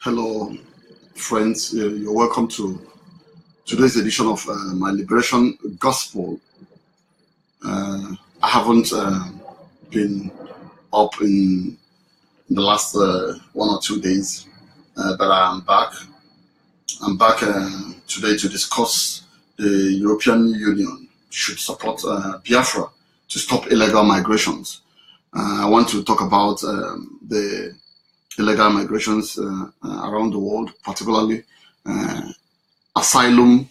Hello, friends. You're welcome to today's edition of my Liberation Gospel. I haven't been up in the last 1 or 2 days, but I'm back. I'm back today to discuss the European Union should support Biafra to stop illegal migrations. I want to talk about the illegal migrations around the world, particularly asylum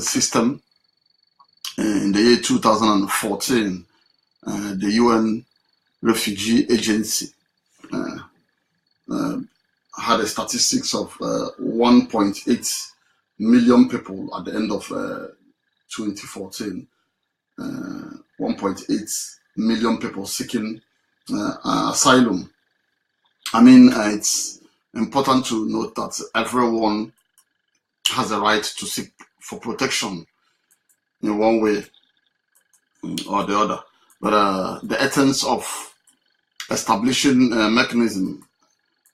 system. In the year 2014, the UN Refugee Agency had a statistics of 1.8 million people at the end of 2014. 1.8 million people seeking asylum. I mean, it's important to note that everyone has a right to seek for protection in one way or the other. But the essence of establishing a mechanism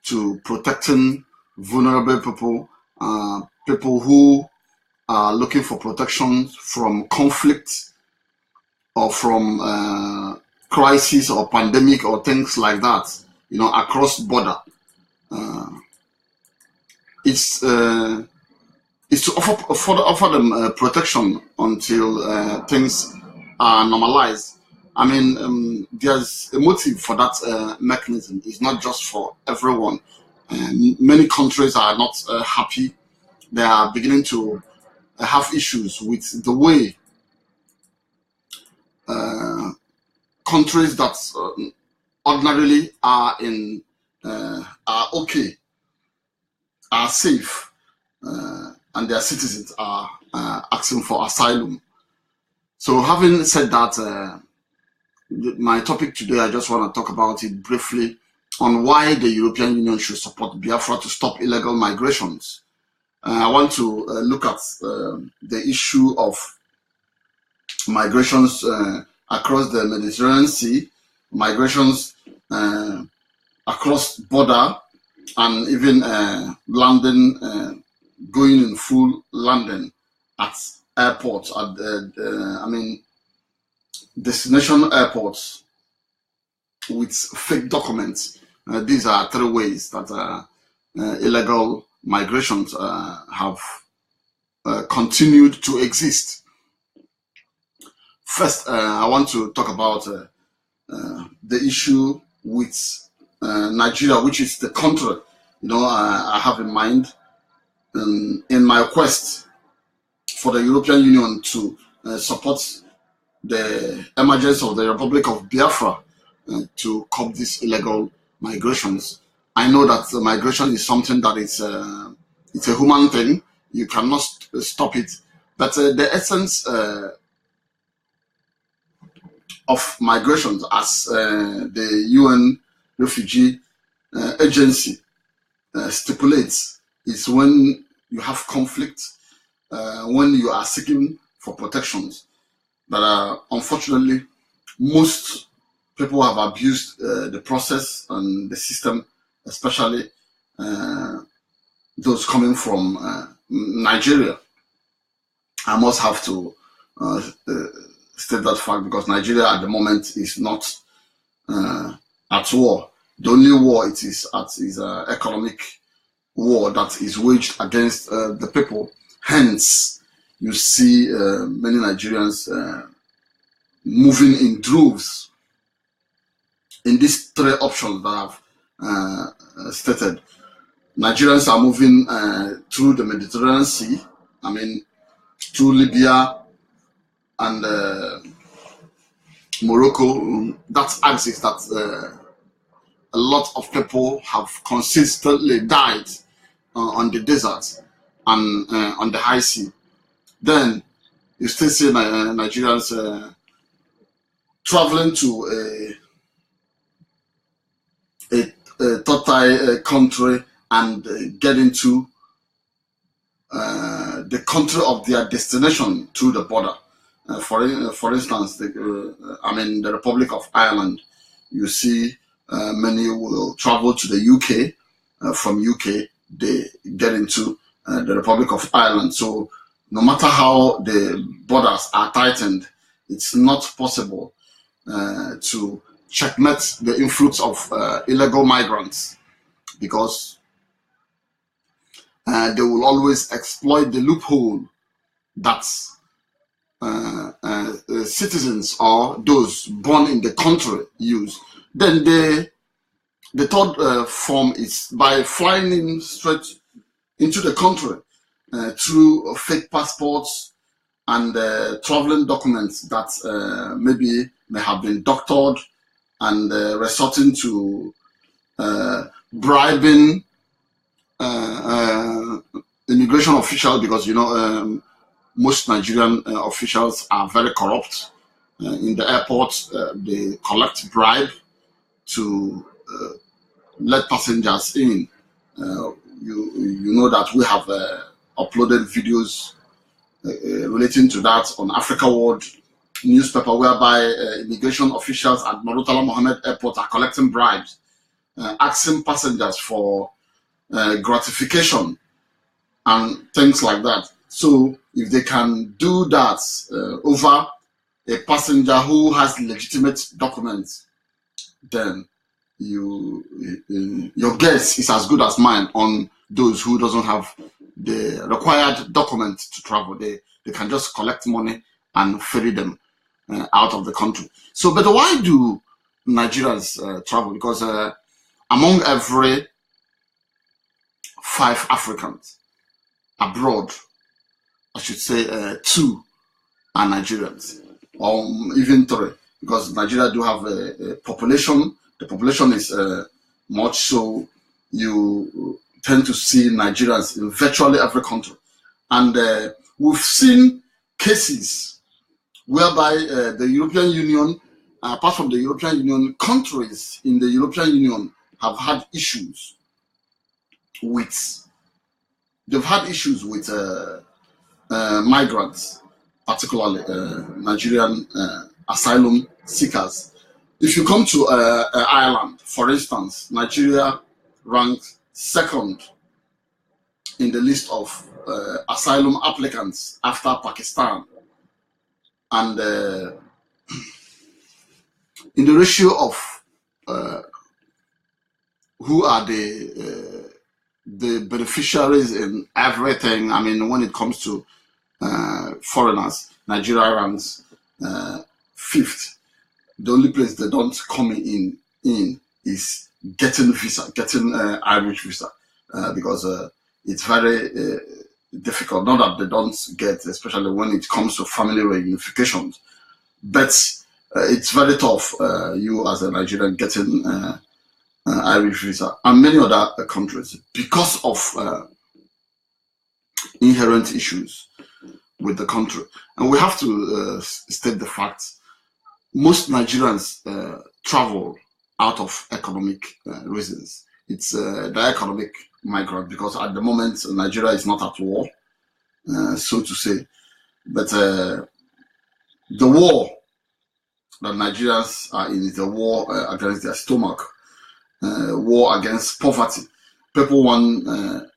to protecting vulnerable people, people who are looking for protection from conflict or from crisis or pandemic or things like that, across border. It's to offer them protection until things are normalized. I mean, there's a motive for that mechanism. It's not just for everyone. Many countries are not happy. They are beginning to have issues with the way countries that ordinarily are okay, are safe, and their citizens are asking for asylum. So having said that, my topic today, I just want to talk about it briefly on why the European Union should support Biafra to stop illegal migrations. I want to look at the issue of migrations across the Mediterranean Sea, migrations across border, and even landing, going in full landing at airports, destination airports with fake documents. These are three ways that illegal migrations have continued to exist. First, I want to talk about the issue with Nigeria, which is the country I have in mind in my quest for the European Union to support the emergence of the Republic of Biafra to curb these illegal migrations. I know that the migration is something that it's a human thing. You cannot stop it. But the essence of migrations, as the UN Refugee Agency stipulates, is when you have conflict, when you are seeking for protections. But unfortunately, most people have abused the process and the system, especially those coming from Nigeria. I must have to state that fact, because Nigeria at the moment is not at war. The only war it is at is an economic war that is waged against the people. Hence, you see many Nigerians moving in droves in these three options that I've stated. Nigerians are moving through the Mediterranean Sea, through Libya and Morocco. That axis that a lot of people have consistently died on the desert and on the high sea. Then you still see Nigerians traveling to a third country and get into the country of their destination through the border. For instance, the Republic of Ireland. You see many will travel to the UK, from UK they get into the Republic of Ireland. So no matter how the borders are tightened, it's not possible to checkmate the influx of illegal migrants, because they will always exploit the loophole that citizens or those born in the country use. Then the third form is by flying in straight into the country through fake passports and traveling documents that maybe may have been doctored, and resorting to bribing immigration officials, because most Nigerian officials are very corrupt. In the airports, they collect bribe to let passengers in. You know that we have uploaded videos relating to that on Africa World newspaper, whereby immigration officials at Murtala Mohammed Airport are collecting bribes, asking passengers for gratification and things like that. So if they can do that over a passenger who has legitimate documents, then your guess is as good as mine on those who doesn't have the required documents to travel. They can just collect money and ferry them out of the country. So, but why do Nigerians travel? Because among every 5 Africans abroad, I should say 2 are Nigerians, or even 3, because Nigeria do have a population. The population is much, so you tend to see Nigerians in virtually every country. And we've seen cases whereby the European Union, apart from the European Union, countries in the European Union have had issues with, migrants, particularly Nigerian asylum seekers. If you come to Ireland, for instance, Nigeria ranked 2nd in the list of asylum applicants after Pakistan. And in the ratio of who are the beneficiaries in everything, I mean, when it comes to foreigners, Nigeria ranks 5th. The only place they don't come in is getting Irish visa, because it's very difficult. Not that they don't get, especially when it comes to family reunifications, but it's very tough. You as a Nigerian getting Irish visa, and many other countries, because of inherent issues with the country. And we have to state the facts. Most Nigerians travel out of economic reasons. It's the economic migrant, because at the moment Nigeria is not at war, so to say. But the war that Nigerians are in is a war against their stomach, war against poverty. People want a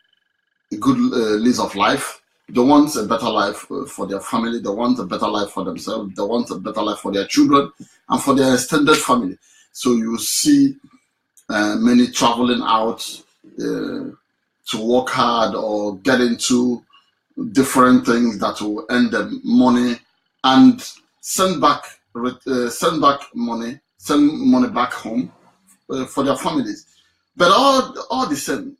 good lease of life. They want a better life for their family. They want a better life for themselves. They want a better life for their children and for their extended family. So you see many traveling out to work hard or get into different things that will earn them money and send money back home for their families. But all the same,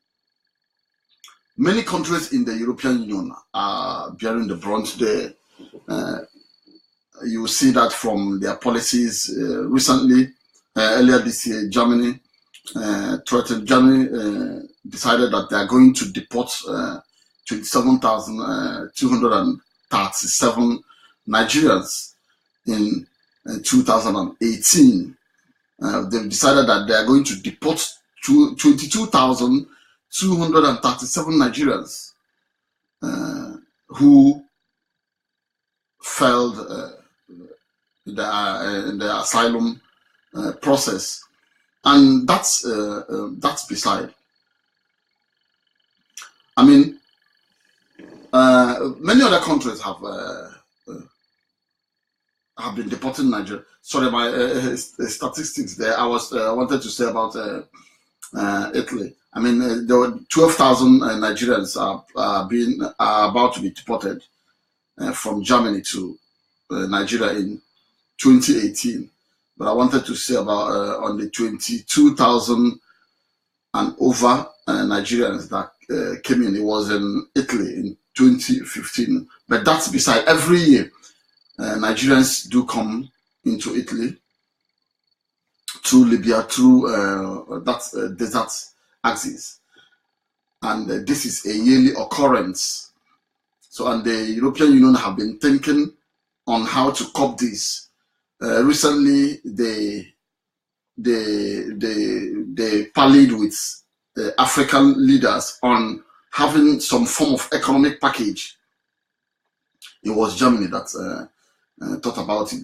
many countries in the European Union are bearing the brunt there. You see that from their policies recently. Earlier this year, Germany decided that they are going to deport 27,237 Nigerians in 2018. They've decided that they are going to deport 22,237 Nigerians who failed the asylum process, and that's beside. I mean, many other countries have been deporting Nigeria. Sorry, my statistics there. I wanted to say about Italy. I mean, there were 12,000 Nigerians are about to be deported from Germany to Nigeria in 2018. But I wanted to say about on the 22,000 and over Nigerians that came in. It was in Italy in 2015. But that's beside every year. Nigerians do come into Italy through Libya, through that desert axis. And this is a yearly occurrence. So, and the European Union have been thinking on how to curb this. Recently, they parleyed with African leaders on having some form of economic package. It was Germany that thought about it,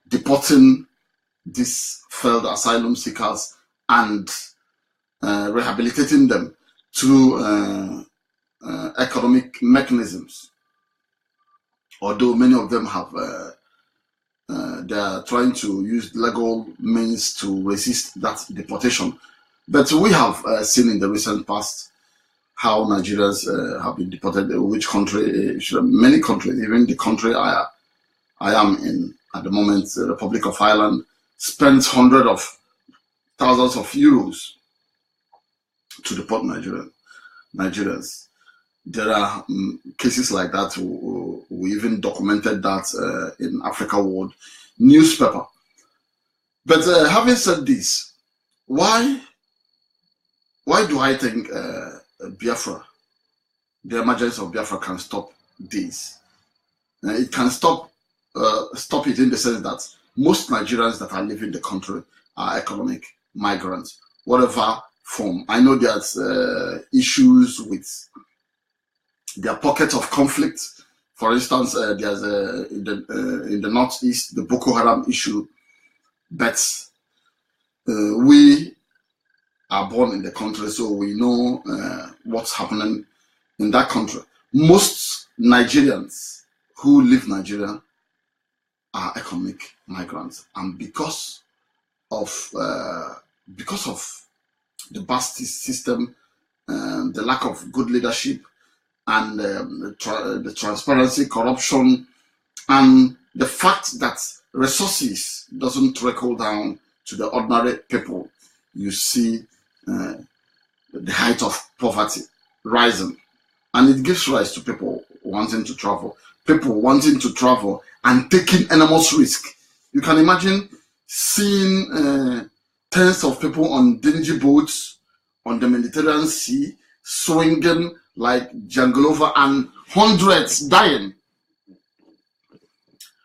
deporting these failed asylum seekers and rehabilitating them through economic mechanisms. Although many of them have, they are trying to use legal means to resist that deportation. But we have seen in the recent past how Nigerians have been deported. Which country? Many countries, even the country I am in at the moment, the Republic of Ireland, spends hundreds of thousands of euros to deport Nigerians. There are cases like that. We even documented that in Africa World newspaper. But having said this, why do I think Biafra, the emergence of Biafra, can stop this? It can stop it in the sense that most Nigerians that are living in the country are economic migrants, whatever form. I know there's issues with their pockets of conflict. For instance, there's in the northeast the Boko Haram issue, but we are born in the country, so we know what's happening in that country. Most Nigerians who live in Nigeria are economic migrants, and because of the bastard system, the lack of good leadership, and the transparency, corruption, and the fact that resources doesn't trickle down to the ordinary people, you see the height of poverty rising, and it gives rise to people wanting to travel and taking enormous risk. You can imagine seeing tens of people on dingy boats on the Mediterranean Sea, swinging like Jangalova, and hundreds dying.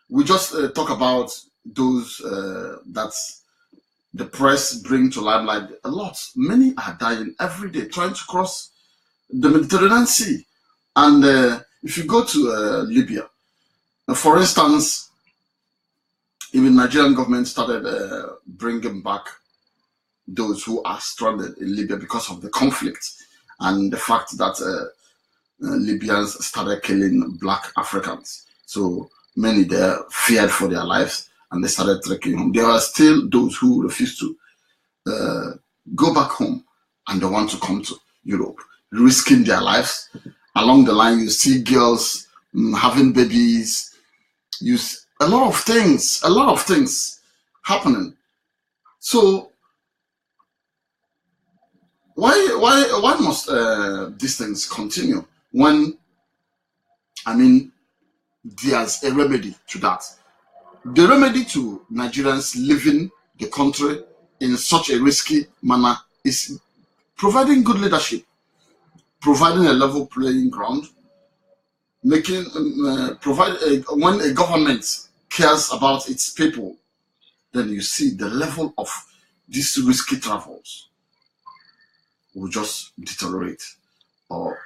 We just talk about those that the press bring to limelight. A lot, many are dying every day trying to cross the Mediterranean Sea. And if you go to Libya, for instance, even Nigerian government started bringing back those who are stranded in Libya because of the conflict and the fact that Libyans started killing black Africans. So many there feared for their lives and they started trekking home. There are still those who refuse to go back home and they want to come to Europe, risking their lives. Along the line, you see girls having babies, a lot of things happening. So why must these things continue when, I mean, there's a remedy to that? The remedy to Nigerians leaving the country in such a risky manner is providing good leadership, providing a level playing ground, making when a government cares about its people, then you see the level of these risky travels will just deteriorate or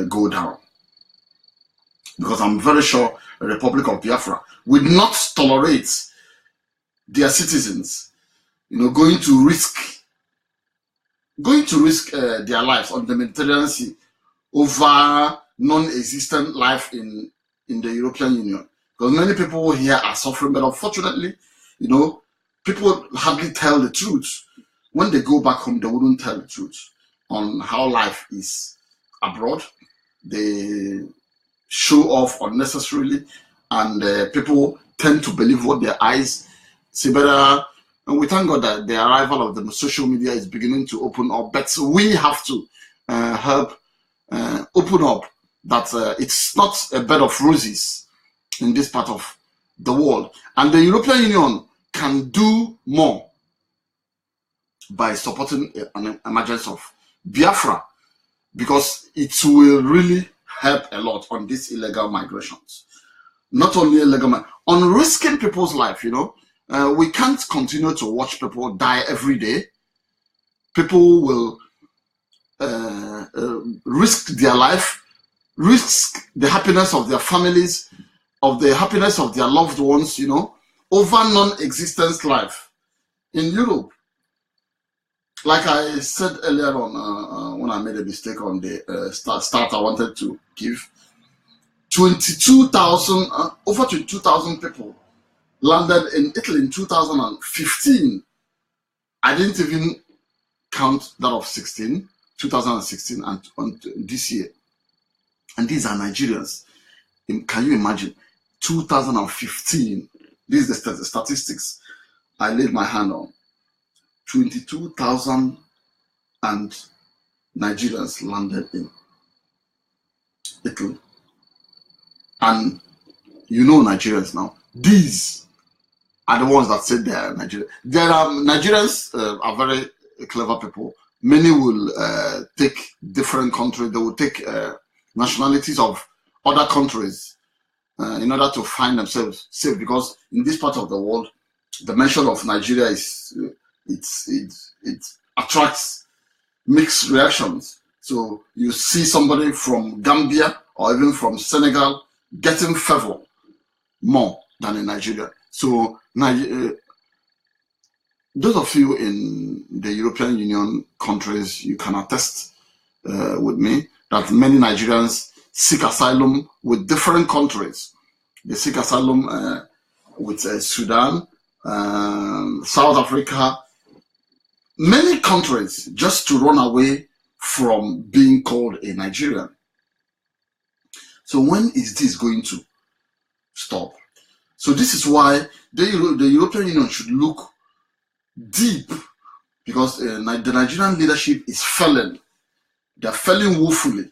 go down. Because I'm very sure the Republic of Biafra would not tolerate their citizens, going to risk their lives on the Mediterranean Sea over non-existent life in the European Union. Because many people here are suffering, but unfortunately, you know, people hardly tell the truth. When they go back home, they wouldn't tell the truth on how life is abroad. They show off unnecessarily, and people tend to believe what their eyes see better. And we thank God that the arrival of the social media is beginning to open up, but we have to help open up that it's not a bed of roses in this part of the world. And the European Union can do more by supporting an emergence of Biafra, because it will really help a lot on these illegal migrations. Not only illegal, on risking people's life, you know. We can't continue to watch people die every day. People will risk their life, risk the happiness of their families, of the happiness of their loved ones, you know, over non-existence life in Europe. Like I said earlier on, when I made a mistake on the start I wanted to give, 22,000, over 22,000 people landed in Italy in 2015. I didn't even count that of 2016 and this year. And these are Nigerians. Can you imagine? 2015. These are the statistics I laid my hand on. 22,000 and Nigerians landed in Italy. And you know Nigerians now. These are the ones that said they are Nigerians. There are Nigerians are very clever people. Many will take different countries. They will take nationalities of other countries in order to find themselves safe. Because in this part of the world, the mention of Nigeria is it attracts mixed reactions. So you see somebody from Gambia or even from Senegal getting favor more than in Nigeria. So those of you in the European Union countries, you can attest with me that many Nigerians seek asylum with different countries. They seek asylum with Sudan, South Africa, many countries, just to run away from being called a Nigerian. So when is this going to stop? So this is why the European Union should look deep, because the Nigerian leadership is failing. They are failing woefully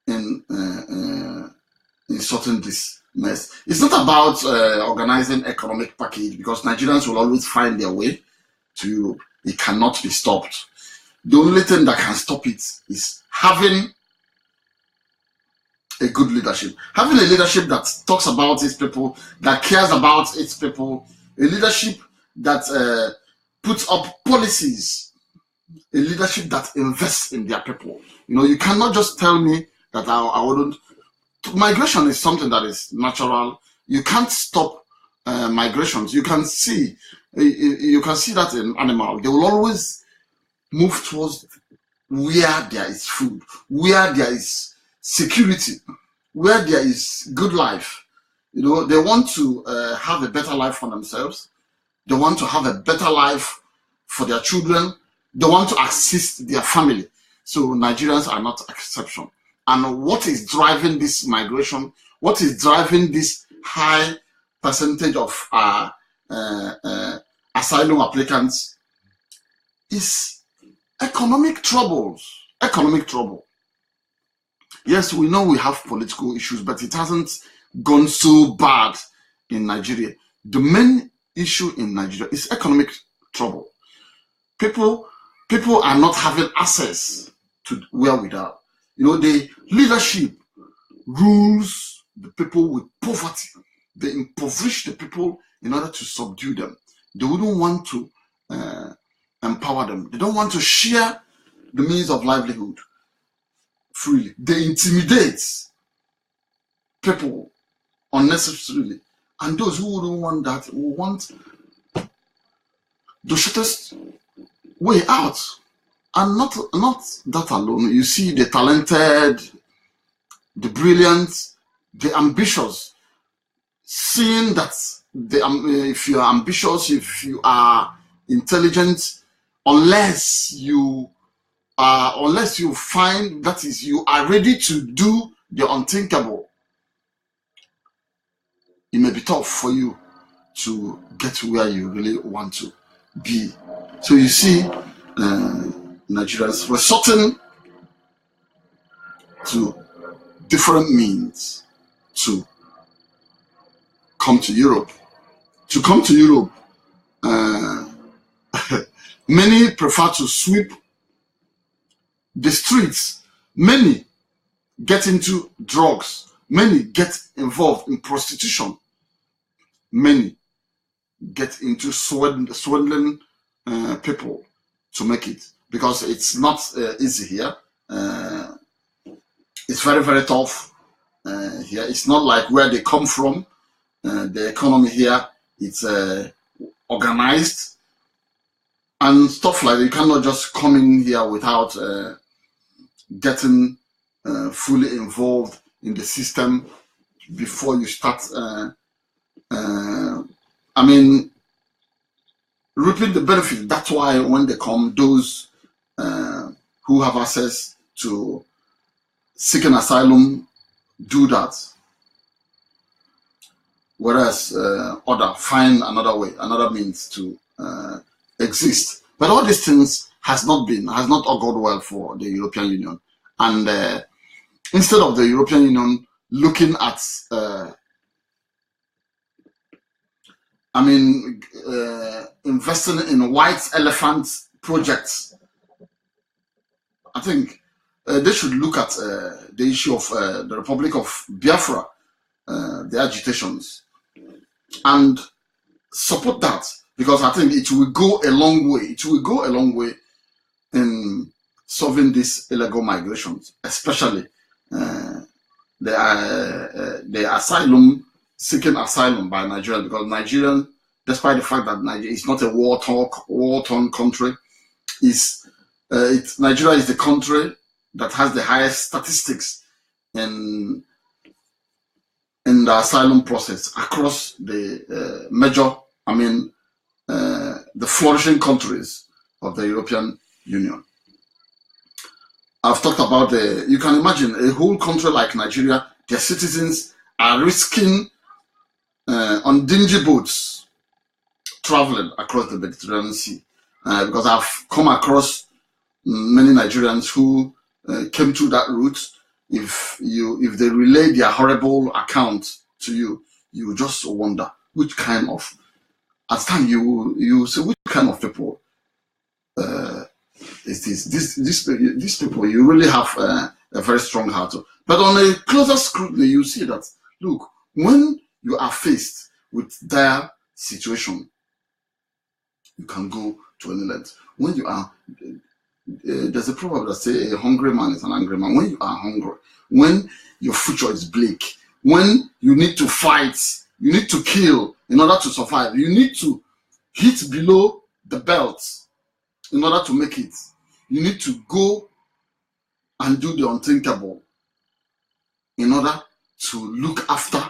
in sorting this mess. It's not about organizing economic package, because Nigerians will always find their way to Europe. It cannot be stopped. The only thing that can stop it is having a good leadership. Having a leadership that talks about its people, that cares about its people, a leadership that puts up policies, a leadership that invests in their people. You know, you cannot just tell me that I wouldn't. Migration is something that is natural. You can't stop migrations. You can see that in animal. They will always move towards where there is food, where there is security, where there is good life. You know, they want to have a better life for themselves. They want to have a better life for their children. They want to assist their family. So Nigerians are not exception. And what is driving this migration? What is driving this high percentage of asylum applicants is economic troubles. Economic trouble. Yes, we know we have political issues, but it hasn't gone so bad in Nigeria. The main issue in Nigeria is economic trouble. People are not having access to where we are. You know, the leadership rules the people with poverty. They impoverish the people in order to subdue them. They wouldn't want to empower them. They don't want to share the means of livelihood freely. They intimidate people unnecessarily. And those who wouldn't want that will want the shortest way out. And not that alone. You see the talented, the brilliant, the ambitious, seeing that if you are ambitious, if you are intelligent, unless you find that is you are ready to do the unthinkable, it may be tough for you to get to where you really want to be. So you see, Nigerians resorting to different means to come to Europe. To come to Europe, many prefer to sweep the streets. Many get into drugs. Many get involved in prostitution. Many get into swindling people to make it, because it's not easy here. It's very, very tough here. It's not like where they come from. The economy here, it's organized and stuff like that. You cannot just come in here without getting fully involved in the system before you start reaping the benefit. That's why when they come, those who have access to seeking asylum do that, whereas other find another way, another means to exist. But all these things has not augured well for the European Union. And instead of the European Union looking at investing in white elephant projects, I think they should look at the issue of the Republic of Biafra, the agitations, and support that, because I think it will go a long way. It will go a long way in solving these illegal migrations, especially the asylum, seeking asylum by Nigeria, because Nigeria, despite the fact that Nigeria is not a war-torn country, Nigeria is the country that has the highest statistics in the asylum process across the the flourishing countries of the European Union. I've talked about you can imagine a whole country like Nigeria, their citizens are risking on dingy boats traveling across the Mediterranean Sea, because I've come across many Nigerians who came through that route. If they relay their horrible account to you, you just wonder which kind of, at the time you say, which kind of people is this? These people, you really have a very strong heart. But on a closer scrutiny, you see that, look, when you are faced with dire situation, you can go to any length. When you are there's a proverb that says a hungry man is an angry man. When you are hungry, when your future is bleak, when you need to fight, you need to kill in order to survive, you need to hit below the belt in order to make it. You need to go and do the unthinkable in order to look after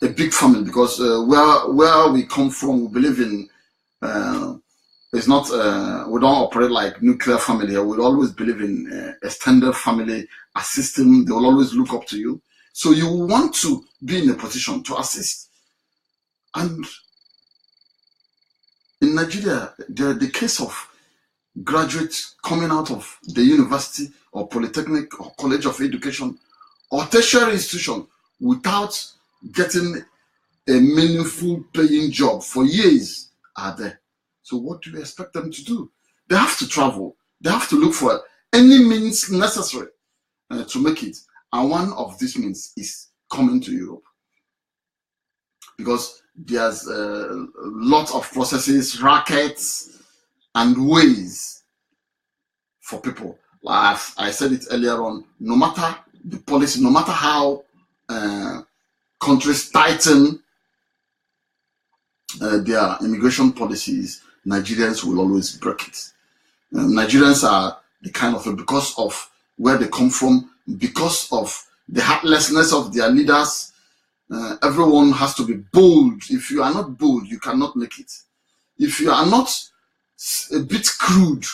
a big family, because where we come from, we believe in it's not we don't operate like nuclear family here. We always believe in extended family assisting. They will always look up to you, so you want to be in a position to assist. And in Nigeria, the case of graduates coming out of the university or polytechnic or college of education or tertiary institution without getting a meaningful paying job for years are there. So what do you expect them to do? They have to travel. They have to look for any means necessary to make it. And one of these means is coming to Europe, because there's a lot of processes, rackets, and ways for people. Like I said it earlier on, no matter the policy, no matter how countries tighten their immigration policies, Nigerians will always break it. Nigerians are the kind of, because of where they come from, because of the heartlessness of their leaders. Everyone has to be bold. If you are not bold, you cannot make it. If you are not a bit crude,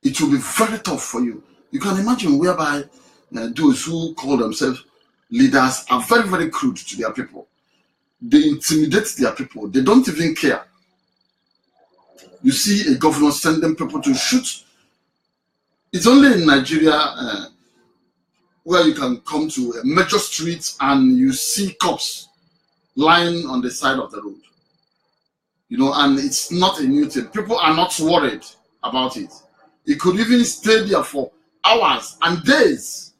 it will be very tough for you. You can imagine whereby those who call themselves leaders are very, very crude to their people. They intimidate their people. They don't even care. You see a governor sending people to shoot. It's only in Nigeria where you can come to a major street and you see cops lying on the side of the road. You know, and it's not a new thing. People are not worried about it. It could even stay there for hours and days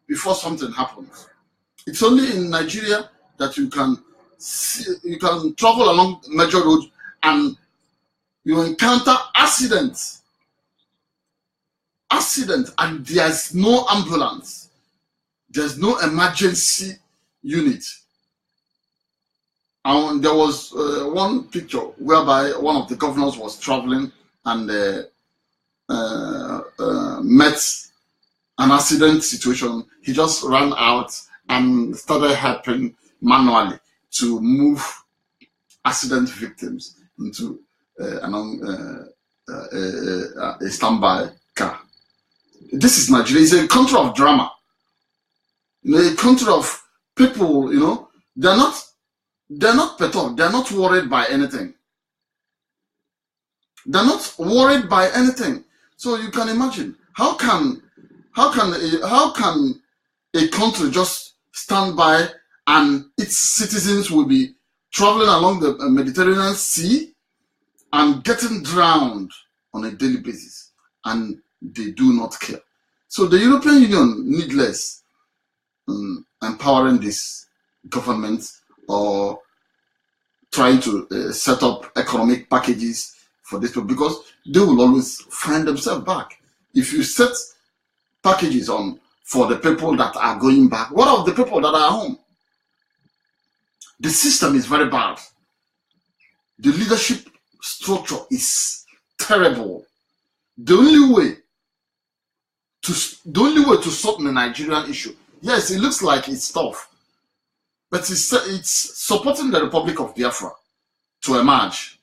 before something happens. It's only in Nigeria that you can travel along major roads and you encounter accidents, and there's no ambulance, there's no emergency unit. And there was one picture whereby one of the governors was traveling and met an accident situation. He just ran out and started helping manually to move accident victims into a standby car. This is Nigeria. It's a country of drama. You know, a country of people. You know, they're not perturbed. They're not worried by anything. They're not worried by anything. So you can imagine how can a country just stand by and its citizens will be traveling along the Mediterranean Sea and getting drowned on a daily basis, and they do not care. So the European Union needless empowering this government or trying to set up economic packages for this people, because they will always find themselves back. If you set packages on for the people that are going back, what of the people that are home? The system is very bad. The leadership structure is terrible. The only way to sort the Nigerian issue, yes, it looks like it's tough, but it's supporting the Republic of Biafra to emerge,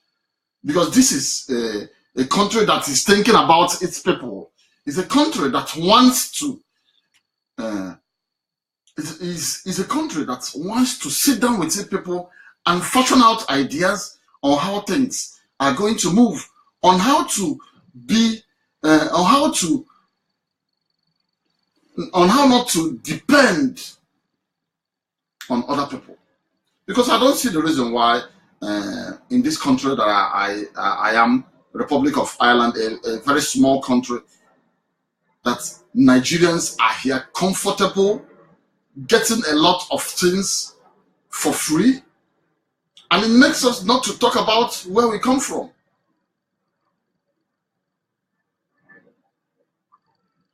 because this is a country that is thinking about its people. It's a country that wants to. Is a country that wants to sit down with its people and fashion out ideas on how things are going to move, on how to be, on how not to depend on other people. Because I don't see the reason why in this country that I am, Republic of Ireland, a very small country, that Nigerians are here comfortable, getting a lot of things for free, and it makes us not to talk about where we come from.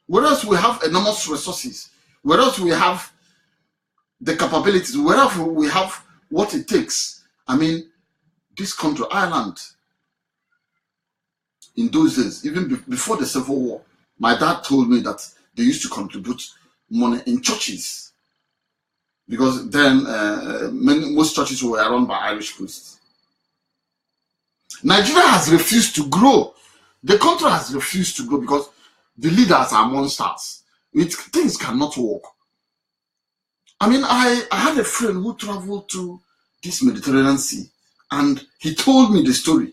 Whereas we have enormous resources, whereas we have the capabilities, whereas we have what it takes. I mean, this country, Ireland, in those days, even before the Civil War, my dad told me that they used to contribute money in churches, because then most churches were run by Irish priests. Nigeria has refused to grow. The country has refused to grow because the leaders are monsters. Things cannot work. I mean, I had a friend who traveled to this Mediterranean Sea, and he told me the story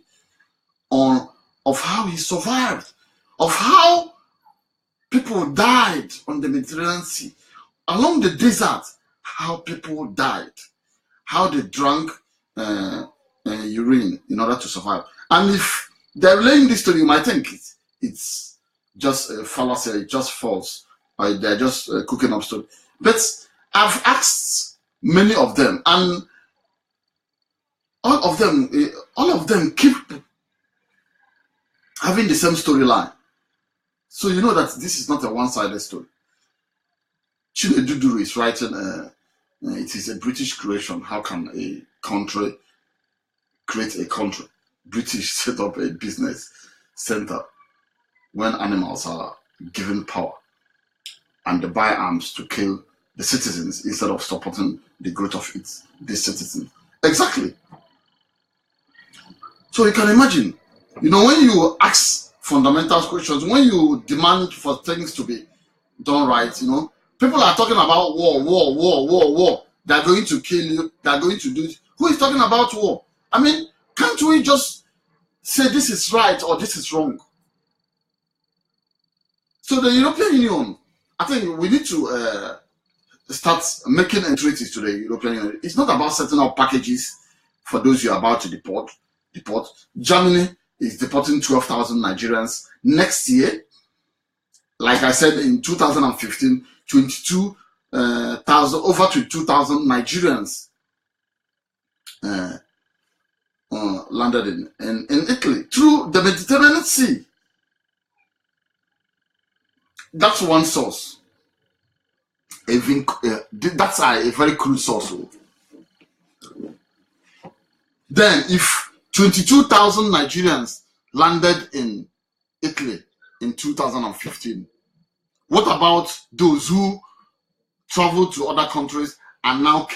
of how he survived, of how people died on the Mediterranean Sea, along the desert, how people died, how they drank urine in order to survive. And if they're laying this story, you might think it's just a fallacy, it's just false, or they're just cooking up story. But I've asked many of them, and all of them keep having the same storyline. So you know that this is not a one-sided story. Chinedu Duru is writing, it is a British creation. How can a country create a country? British set up a business. center when animals are given power and they buy arms to kill the citizens instead of supporting the growth of these citizens. Exactly. So you can imagine, you know, when you ask fundamental questions, when you demand for things to be done right, you know, people are talking about war. They're going to kill you. They're going to do it. Who is talking about war? I mean, can't we just say this is right or this is wrong? So the European Union, I think we need to start making entreaties to the European Union. It's not about setting up packages for those you're about to deport. Germany is deporting 12,000 Nigerians next year. Like I said, in 2015, 22,000, over 22,000 Nigerians landed in Italy through the Mediterranean Sea. That's one source. Even that's a very crude source. Then, if 22,000 Nigerians landed in Italy in 2015, what about those who traveled to other countries and now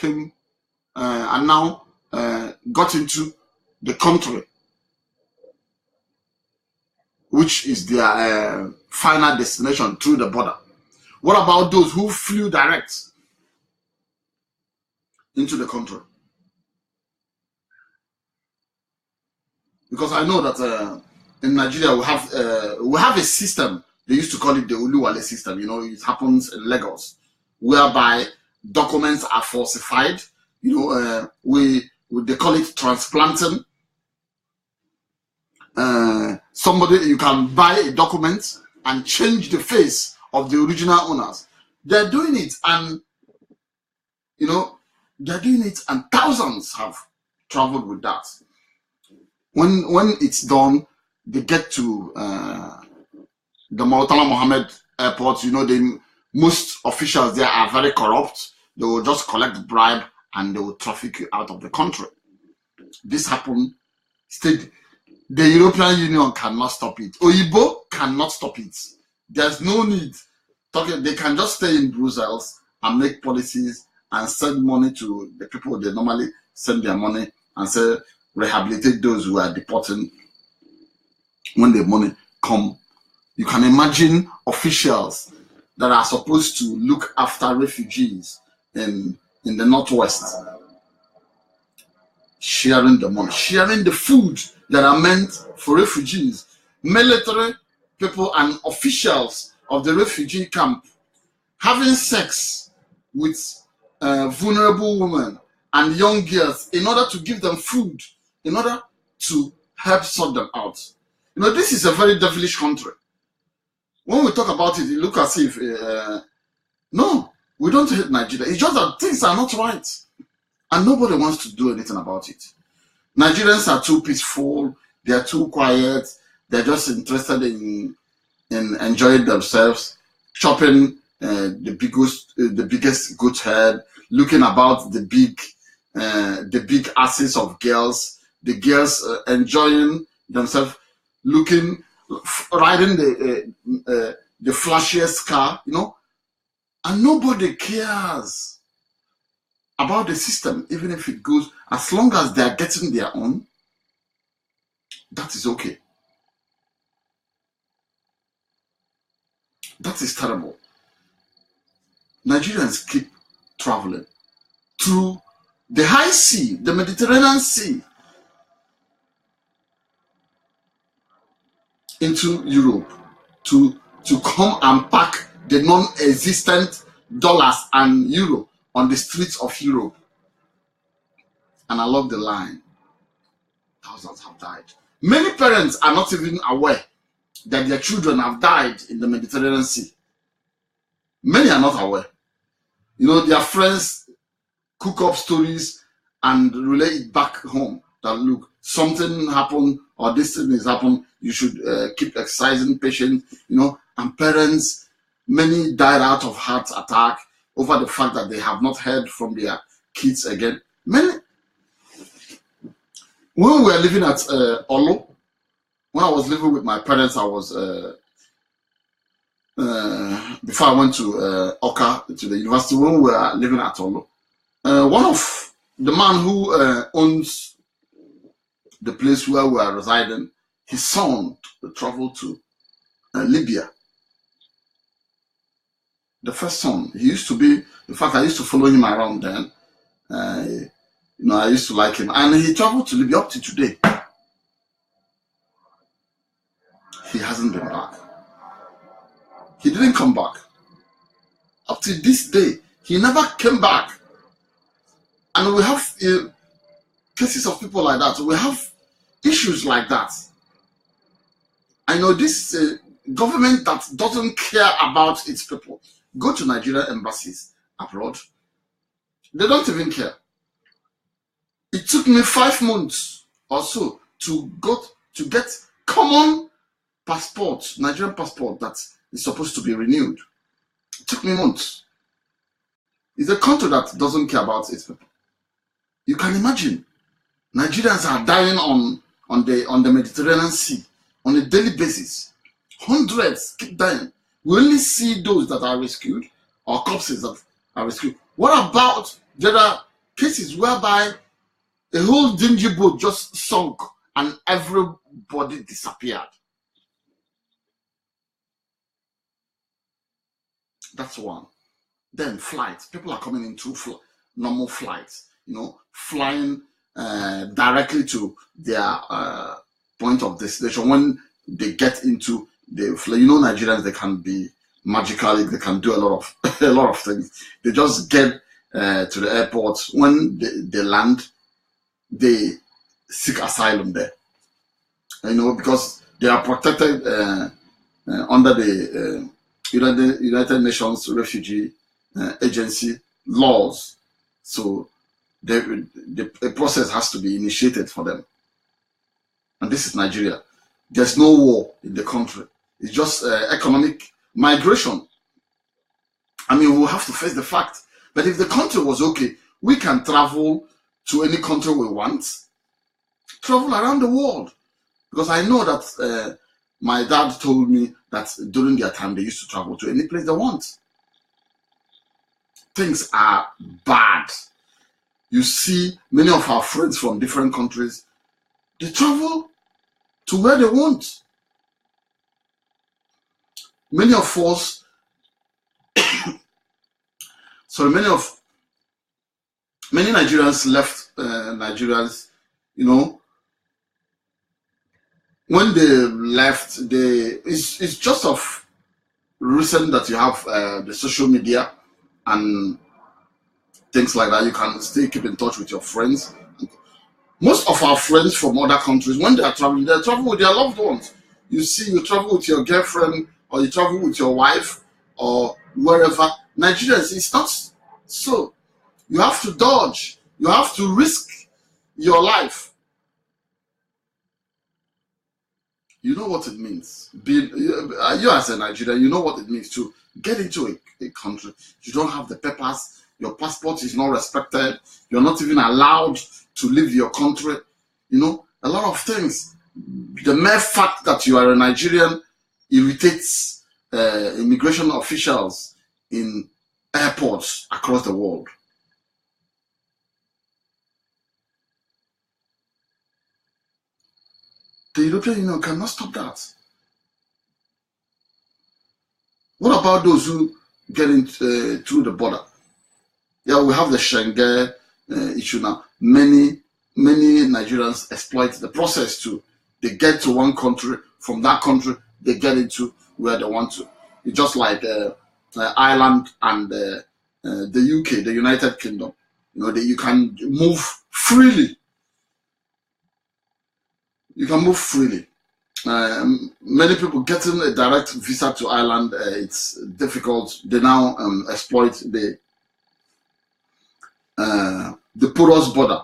got into the country, which is their final destination through the border? What about those who flew direct into the country? Because I know that in Nigeria we have a system. They used to call it the Uluwale system. You know, it happens in Lagos, whereby documents are falsified. You know, they call it transplanting. Somebody, you can buy a document and change the face of the original owners. They're doing it, and you know, they're doing it, and thousands have traveled with that. When it's done, they get to the Murtala Mohammed airport. You know, most officials there are very corrupt. They will just collect bribe and they will traffic you out of the country. This happened. The European Union cannot stop it. Oyibo cannot stop it. There's no need. They can just stay in Brussels and make policies and send money to the people they normally send their money and say, rehabilitate those who are deporting. When the money come, you can imagine officials that are supposed to look after refugees in the Northwest sharing the money, sharing the food that are meant for refugees. Military people and officials of the refugee camp having sex with vulnerable women and young girls in order to give them food, in order to help sort them out. You know, this is a very devilish country. When we talk about it, it looks as if, no, we don't hate Nigeria. It's just that things are not right. And nobody wants to do anything about it. Nigerians are too peaceful. They are too quiet. They're just interested in enjoying themselves, chopping the biggest goat head, looking about the big asses of girls, the girls enjoying themselves, riding the flashiest car, you know, and nobody cares about the system, even if it goes, as long as they are getting their own, that is okay. That is terrible. Nigerians keep traveling through the high sea, the Mediterranean Sea, into Europe to come and pack the non-existent dollars and euro on the streets of Europe. And I love the line. Thousands have died. Many parents are not even aware that their children have died in the Mediterranean Sea. Many are not aware. You know, their friends cook up stories and relay it back home. That look, something happened or this thing has happened. You should keep exercising patience. You know, and parents, many died out of heart attack over the fact that they have not heard from their kids again. Many. When we were living at Olo, when I was living with my parents, I was before I went to Oka to the university, when we were living at Olo. One of the man who owns the place where we are residing, his son traveled to Libya. The first son, he used to be, in fact, I used to follow him around then. I used to like him. And he traveled to Libya up to today. He hasn't been back. He didn't come back. Up to this day, he never came back. And we have cases of people like that. We have issues like that. I know this government that doesn't care about its people. Go to Nigerian embassies abroad. They don't even care. It took me 5 months or so to get common passport, Nigerian passport that is supposed to be renewed. It took me months. It's a country that doesn't care about its people. You can imagine, Nigerians are dying on the Mediterranean Sea on a daily basis. Hundreds keep dying. We only see those that are rescued or corpses that are rescued. What about the other cases whereby a whole dingy boat just sunk and everybody disappeared? That's one. Then flights. People are coming in through normal flights, flying directly to their point of destination. When they get into the Nigerians, they can be magical. They can do a lot of things. They just get to the airport. When they land, they seek asylum there. Because they are protected under the United Nations Refugee Agency laws. So the process has to be initiated for them. And this is Nigeria. There's no war in the country. It's just economic migration. We'll have to face the fact. But if the country was okay, we can travel to any country we want. Travel around the world. Because I know that my dad told me that during their time, they used to travel to any place they want. Things are bad. You see many of our friends from different countries, they travel to where they want. Many of us, many Nigerians left Nigerians, when they left, it's just of recent that you have the social media and things like that. You can still keep in touch with your friends. Most of our friends from other countries, when they travel with their loved ones. You travel with your girlfriend, or you travel with your wife, or wherever. Nigerians, it's not so. You have to dodge. You have to risk your life. You know what it means. You as a Nigerian, you know what it means to get into a country. You don't have the papers. Your passport is not respected. You're not even allowed to leave your country. A lot of things. The mere fact that you are a Nigerian irritates immigration officials in airports across the world. The European Union cannot stop that. What about those who get through the border? Yeah, we have the Schengen issue now. Many Nigerians exploit the process too. They get to one country, from that country, they get into where they want to. It's just like Ireland and the UK, the United Kingdom. You can move freely. You can move freely. Many people getting a direct visa to Ireland, it's difficult. They now exploit the porous border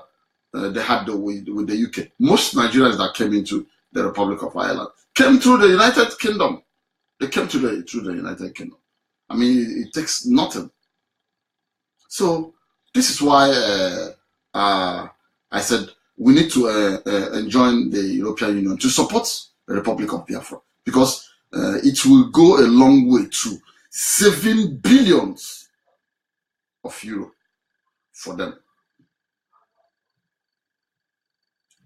they had with the UK. Most Nigerians that came into the Republic of Ireland came through the United Kingdom. They came through the United Kingdom. It takes nothing. So this is why I said we need to join the European Union to support the Republic of Biafra, because it will go a long way to saving billions of euro for them.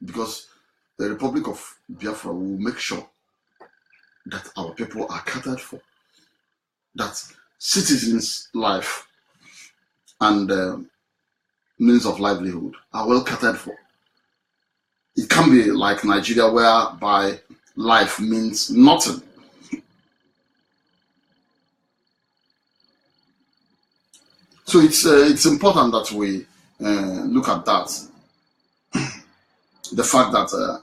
Because the Republic of Biafra will make sure that our people are catered for, that citizens' life and means of livelihood are well catered for. It can be like Nigeria, whereby life means nothing. So it's important that we look at that. The fact that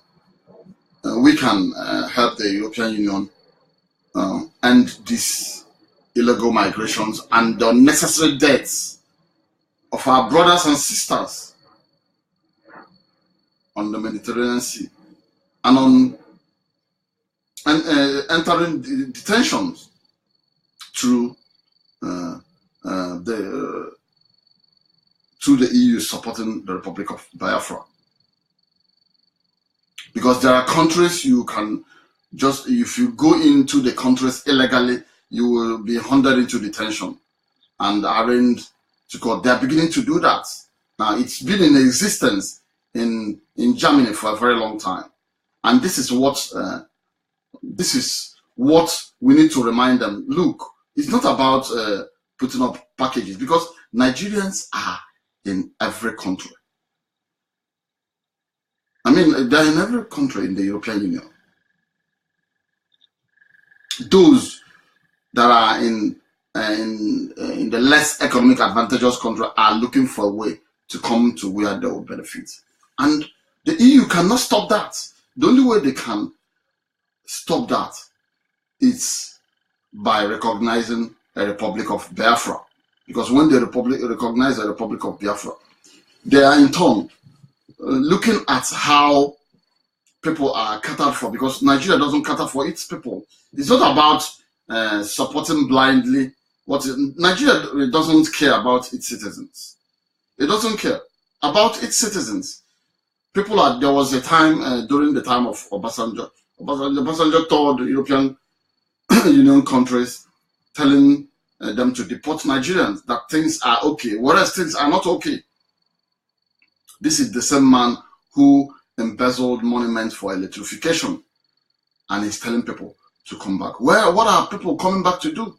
we can help the European Union end these illegal migrations and the unnecessary deaths of our brothers and sisters on the Mediterranean Sea and entering detentions through the EU supporting the Republic of Biafra. Because there are countries you can just, if you go into the countries illegally, you will be hunted into detention and arraigned to court. They are beginning to do that. Now, it's been in existence in Germany for a very long time. And this is what we need to remind them. Look, it's not about putting up packages, because Nigerians are in every country. I mean, they're in every country in the European Union. Those that are in the less economic advantageous country are looking for a way to come to where they will benefit. And the EU cannot stop that. The only way they can stop that is by recognizing a Republic of Biafra. Because when they recognize a Republic of Biafra, they are in turn looking at how people are catered for, because Nigeria doesn't cater for its people. It's not about supporting blindly. Nigeria doesn't care about its citizens. It doesn't care about its citizens. There was a time during the time of Obasanjo. Obasanjo told the European Union countries, telling them to deport Nigerians, that things are okay, whereas things are not okay. This is the same man who embezzled monuments for electrification, and he's telling people to come back. What are people coming back to do?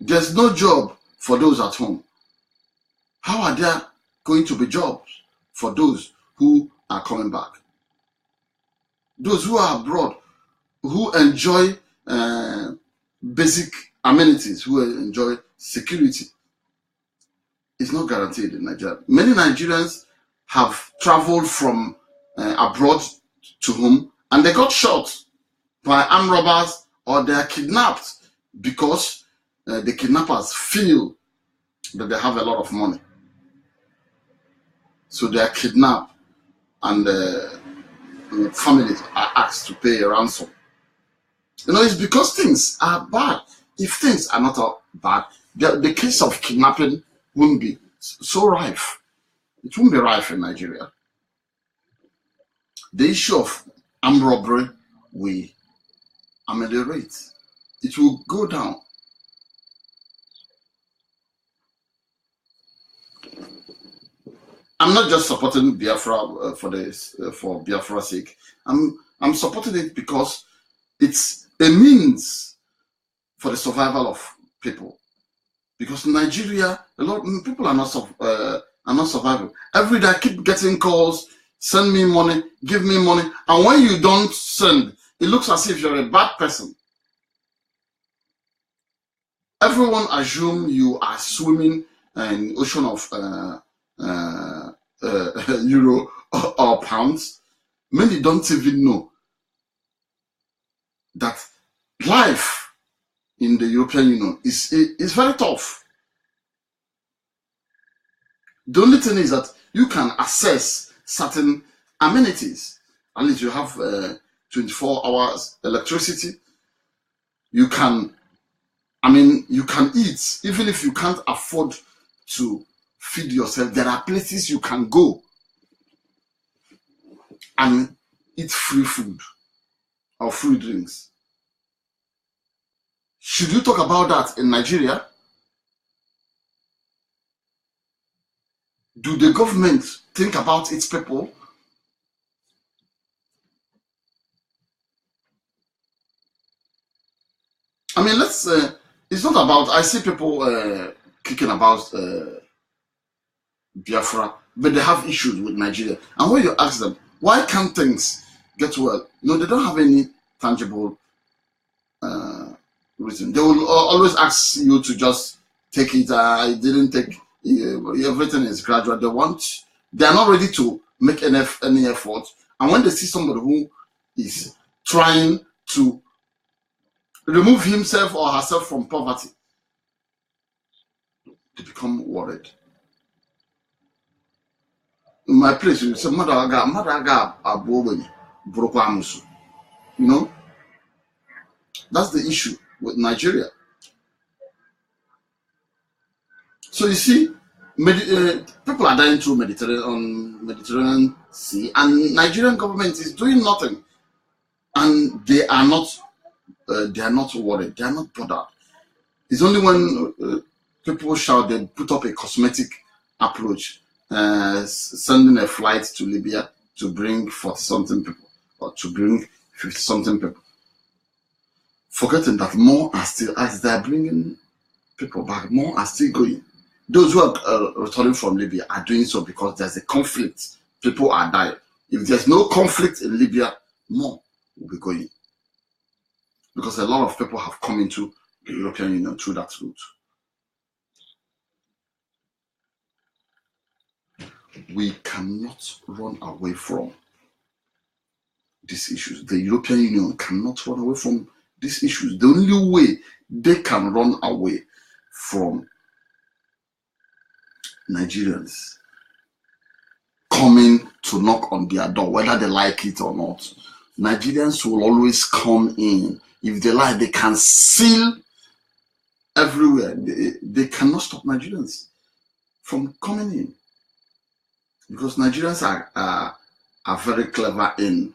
There's no job for those at home. How are there going to be jobs for those who are coming back? Those who are abroad, who enjoy basic amenities, who enjoy security, it's not guaranteed in Nigeria. Many Nigerians have traveled from abroad to home, and they got shot by armed robbers, or they are kidnapped because the kidnappers feel that they have a lot of money. So they are kidnapped, and families are asked to pay a ransom. It's because things are bad. If things are not bad, the case of kidnapping won't be so rife. It won't be rife in Nigeria. The issue of armed robbery will ameliorate. It will go down. I'm not just supporting Biafra for Biafra's sake. I'm supporting it because it's a means for the survival of people. Because in Nigeria, a lot of people are not surviving. Every day I keep getting calls, send me money, give me money, and when you don't send, it looks as if you're a bad person. Everyone assumes you are swimming in the ocean of euro or pounds. Many don't even know that life in the European Union is very tough. The only thing is that you can access certain amenities. At least you have 24 hours electricity. You can eat, even if you can't afford to feed yourself. There are places you can go and eat free food or free drinks. Should you talk about that in Nigeria? Do the government think about its people? I mean, it's not about, I see people kicking about Biafra, but they have issues with Nigeria. And when you ask them, why can't things get well? No, they don't have any tangible reason. They will always ask you to just take it. I didn't take everything is gradual. They are not ready to make any effort. And when they see somebody who is trying to remove himself or herself from poverty, they become worried. In my place, you say, Madaga, you know, that's the issue with Nigeria. So you see, people are dying through Mediterranean Sea, and Nigerian government is doing nothing, and they are not worried, they are not bothered. It's only when people shout, they put up a cosmetic approach, sending a flight to Libya to bring 40-something people or to bring 50-something people, forgetting that more are still, as they're bringing people back, more are still going. Those who are returning from Libya are doing so because there's a conflict. People are dying. If there's no conflict in Libya, more will be going. Because a lot of people have come into the European Union through that route. We cannot run away from these issues. The European Union cannot run away from these issues. The only way they can run away from Nigerians coming to knock on their door, whether they like it or not, Nigerians will always come in. If they like, they can seal everywhere. They cannot stop Nigerians from coming in, because Nigerians are very clever in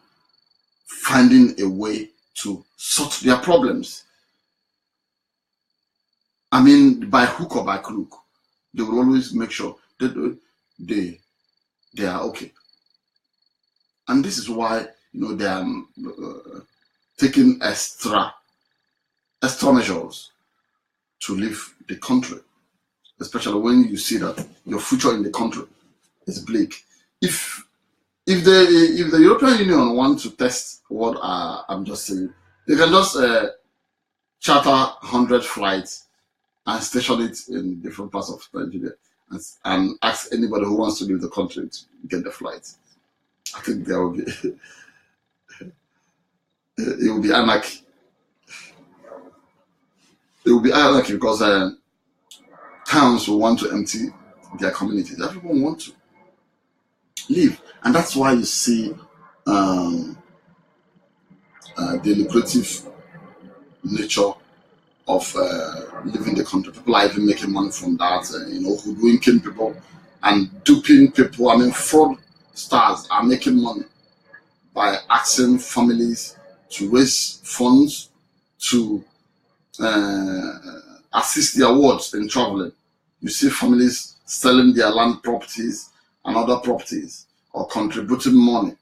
finding a way to sort their problems. I mean, by hook or by crook, they will always make sure that they are okay. And this is why, you know, they are taking extra measures to leave the country, especially when you see that your future in the country is bleak. If the European Union wants to test what I'm just saying, they can just charter 100 flights and station it in different parts of Nigeria and ask anybody who wants to leave the country to get the flight. I think there will be it will be anarchy. It will be anarchy because towns will want to empty their communities. Everyone wants to leave, and that's why you see the lucrative nature of leaving the country. People are even making money from that, hoodwinking people and duping people. I mean, fraud stars are making money by asking families to raise funds to assist their wards in traveling. You see families selling their land properties and other properties or contributing money.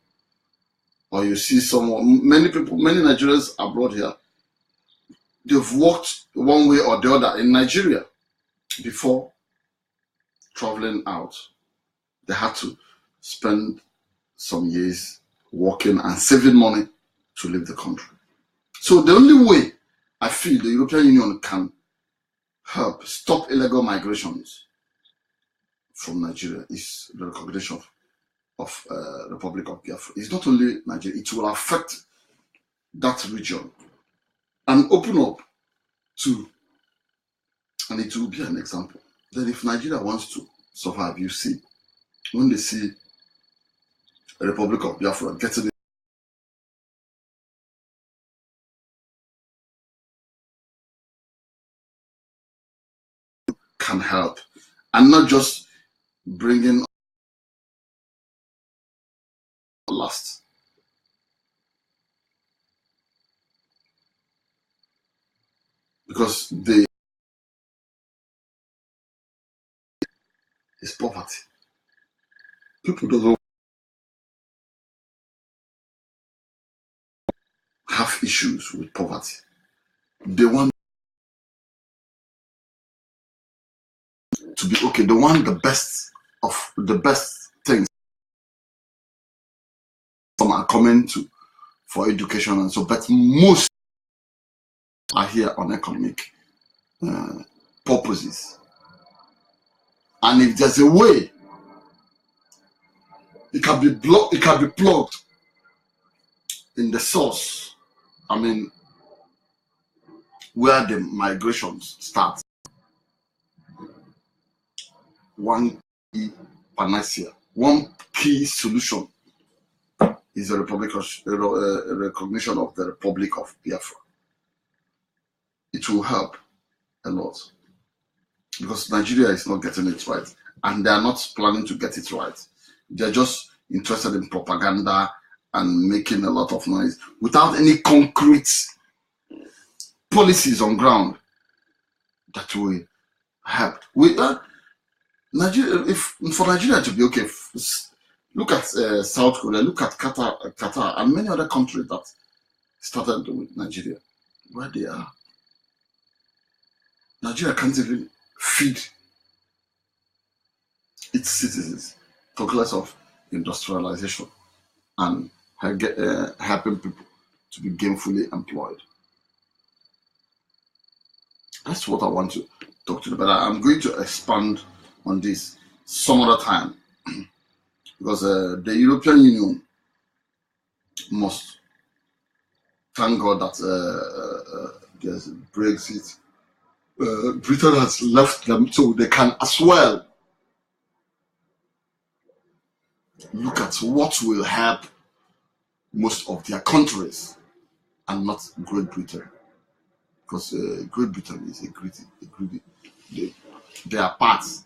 Or you see many Nigerians abroad here, they've worked one way or the other in Nigeria before traveling out. They had to spend some years working and saving money to leave the country. So the only way I feel the European Union can help stop illegal migrations from Nigeria is the recognition of Republic of Biafra. It's not only Nigeria, it will affect that region and open up to, and it will be an example that if Nigeria wants to survive, you see, when they see a Republic of Biafra getting it, can help, and not just bringing last. because they is poverty. People don't have issues with poverty. They want to be okay. They want the best of the best things. Some are coming to for education and so, but most are here on economic purposes. And if there's a way, it can be blocked. It can be plugged in the source. I mean, where the migrations start. One key panacea, one key solution is a recognition of the Republic of Biafra. It will help a lot because Nigeria is not getting it right, and they are not planning to get it right. They're just interested in propaganda and making a lot of noise without any concrete policies on ground that will help. Nigeria, if for Nigeria to be okay, look at South Korea, look at Qatar, and many other countries that started with Nigeria, where they are. Nigeria can't even feed its citizens, talk less of industrialization and helping people to be gainfully employed. That's what I want to talk to you about. I'm going to expand on this some other time because the European Union must thank God that there's Brexit. Britain has left them so they can as well look at what will help most of their countries and not Great Britain, because Great Britain is a greedy they are parts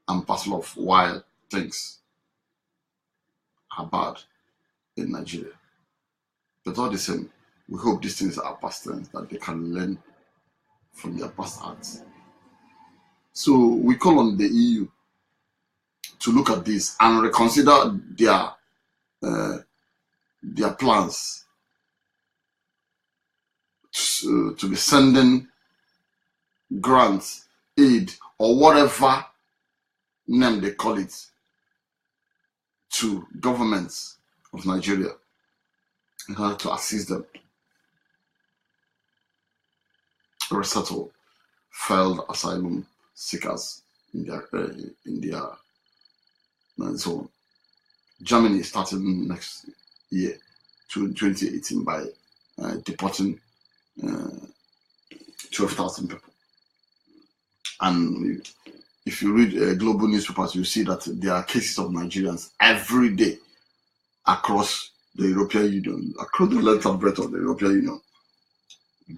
and parcel of why things are bad in Nigeria. But all the same, we hope these things are past tense, that they can learn from their past acts. So we call on the EU to look at this and reconsider their plans to be sending grants, aid, or whatever name they call it, to governments of Nigeria in order to assist them resettle failed asylum seekers in their zone. Germany is starting next year, 2018, by deporting 12,000 people. And if you read global newspapers, you see that there are cases of Nigerians every day across the European Union, across the length and breadth of the European Union.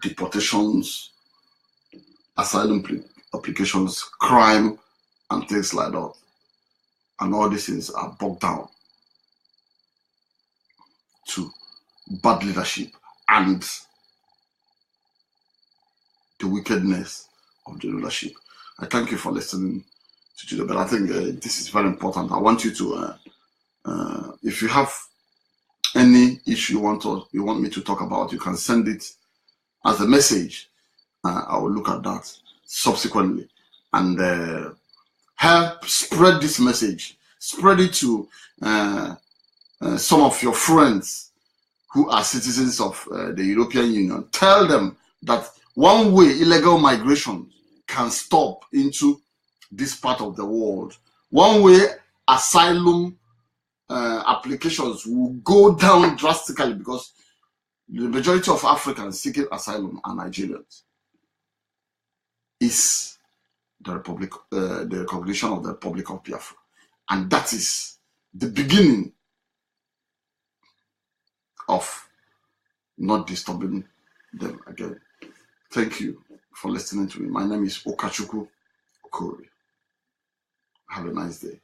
Deportations, asylum applications, crime, and things like that. And all these things are bogged down to bad leadership and the wickedness of the rulership. I thank you for listening to today, but I think this is very important. I want you to, if you have any issue you want me to talk about, you can send it as a message. I will look at that subsequently and help spread this message. Spread it to some of your friends who are citizens of the European Union. Tell them that one way illegal migration can stop into this part of the world, one way asylum applications will go down drastically, because the majority of Africans seeking asylum are Nigerians, is the recognition of the Republic of Biafra. And that is the beginning of not disturbing them again. Thank you for listening to me. My name is Okachuku Okori. Have a nice day.